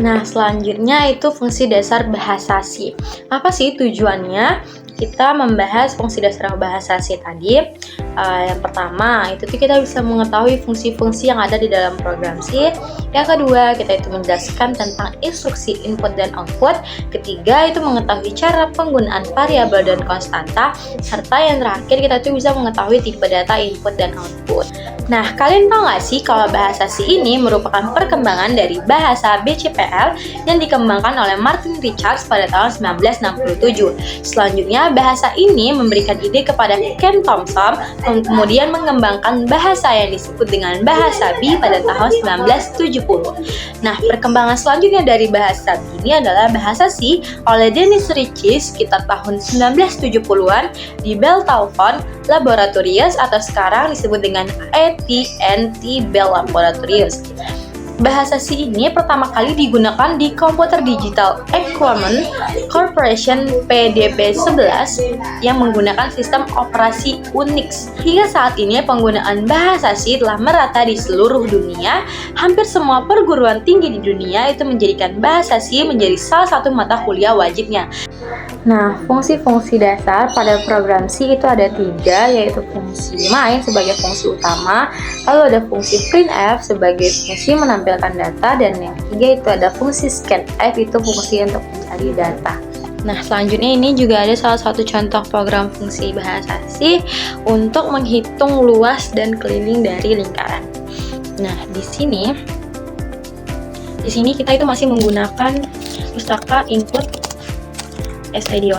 Nah, selanjutnya itu fungsi dasar bahasa C. Apa sih tujuannya kita membahas fungsi dasar bahasa C tadi? Yang pertama, itu kita bisa mengetahui fungsi-fungsi yang ada di dalam program C. Yang kedua, kita itu menjelaskan tentang instruksi input dan output. Ketiga, itu mengetahui cara penggunaan variabel dan konstanta. Serta yang terakhir, kita itu bisa mengetahui tipe data input dan output. Nah, kalian tahu nggak sih kalau bahasa C ini merupakan perkembangan dari bahasa BCPL yang dikembangkan oleh Martin Richards pada tahun 1967. Selanjutnya, bahasa ini memberikan ide kepada Ken Thompson yang kemudian mengembangkan bahasa yang disebut dengan bahasa B pada tahun 1970. Nah, perkembangan selanjutnya dari bahasa B ini adalah bahasa C oleh Dennis Ritchie sekitar tahun 1970-an di Bell-Taufon Laboratories atau sekarang disebut dengan AT&T Bell Laboratories. Bahasa C ini pertama kali digunakan di Computer Digital Equipment Corporation PDP-11 yang menggunakan sistem operasi Unix. Hingga saat ini penggunaan bahasa C telah merata di seluruh dunia. Hampir semua perguruan tinggi di dunia itu menjadikan bahasa C menjadi salah satu mata kuliah wajibnya. Nah, fungsi-fungsi dasar pada program C itu ada 3, yaitu fungsi main sebagai fungsi utama, lalu ada fungsi printf sebagai fungsi menampilkan data, dan yang ketiga itu ada fungsi scanf, itu fungsi untuk mencari data. Nah, selanjutnya ini juga ada salah satu contoh program fungsi bahasa C untuk menghitung luas dan keliling dari lingkaran. Nah, di sini kita itu masih menggunakan pustaka input stdoh.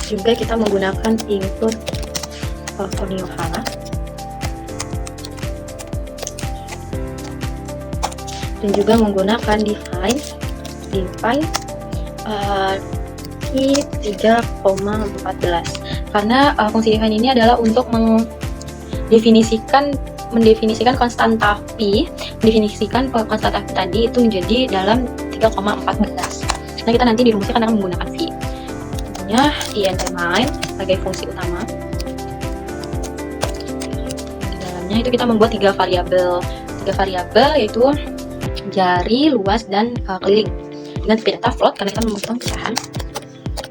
Juga kita menggunakan input portfolio dan juga menggunakan define i3,14 karena fungsi define ini adalah untuk mendefinisikan konstanta P, mendefinisikan konstanta P tadi itu menjadi dalam 3,14. Nah, kita nanti dirumuskan akan menggunakan V. Tentunya int_main sebagai fungsi utama. Di dalamnya itu kita membuat 3 variabel yaitu jari, luas, dan keliling. Dengan tipe data float karena kita membutuhkan pecahan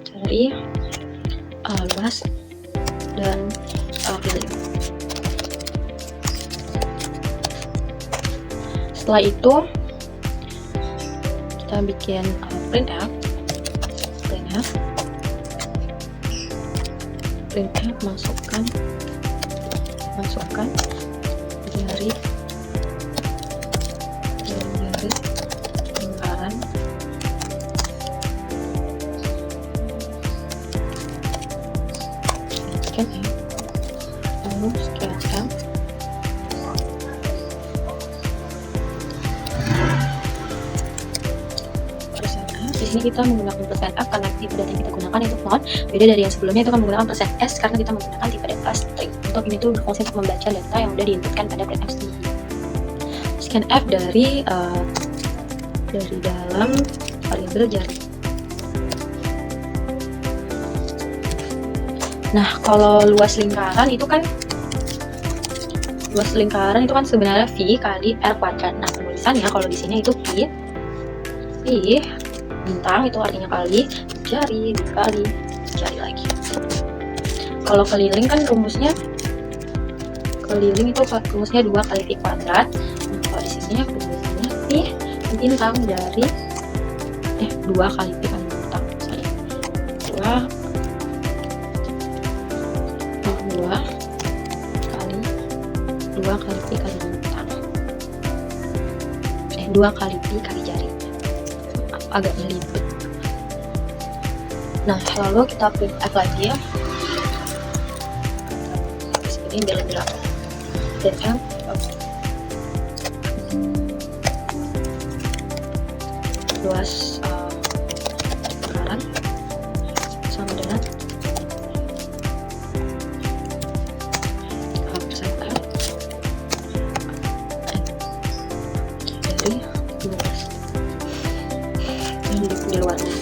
jari, luas, dan keliling. Setelah itu kita bikin printf masukkan jari lingkaran lalu scanf. Di sini kita menggunakan %f karena tipe data yang kita gunakan itu float. Beda dari yang sebelumnya itu kan menggunakan %s karena kita menggunakan tipe data string. Untuk ini tuh berfungsi untuk membaca data yang sudah diinputkan pada printf sendiri. Scanf dari dalam variabel jari. Nah, kalau luas lingkaran itu kan sebenarnya V kali R kuadrat. Nah, penulisannya kalau di sini itu V bintang itu artinya kali, jari dikali jari lagi. Kalau keliling kan rumusnya 2 kali V kuadrat. Nah, kalau di sini rumusnya V bintang dari 2 kali V kali bintang. 2 kali V kali bintang. 2 kali V kali jari. Agak meliput. Nah, lalu kita printf lagi ya. Ini biar lebih rapat. Printf luas lingkaran sama dengan persentase dari luas di luarnya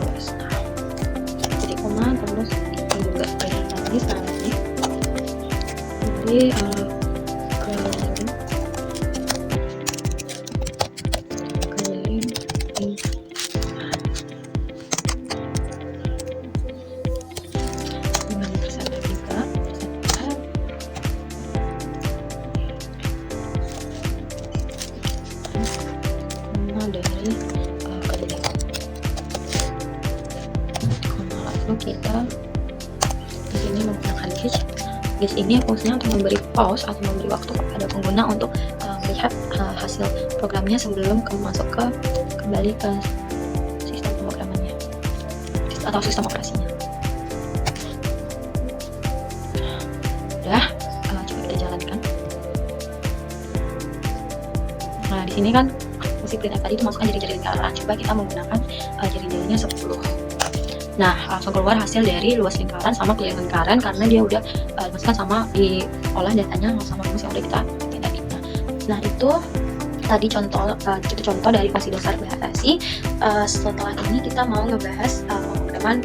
luas. Jadi koma terus ini juga lagi syaratnya. Jadi keliling dengan persada juga dari keliling. Lalu kita di sini menggunakan gauge ini fungsinya untuk memberi pause atau memberi waktu kepada pengguna untuk melihat hasil programnya sebelum masuk kembali ke sistem pemrogramannya atau sistem operasinya. Udah, coba kita jalankan. Nah, di sini kan fungsi printf tadi itu masukkan jari-jari lingkaran. Coba kita menggunakan jari-jarinya 10. Nah, langsung keluar hasil dari luas lingkaran sama keliling lingkaran karena dia udah dimasukkan sama diolah datanya sama fungsi yang udah kita bikin tadi. Nah, itu tadi contoh dari fungsi dasar bahasa C. Setelah ini kita mau ngebahas pemrograman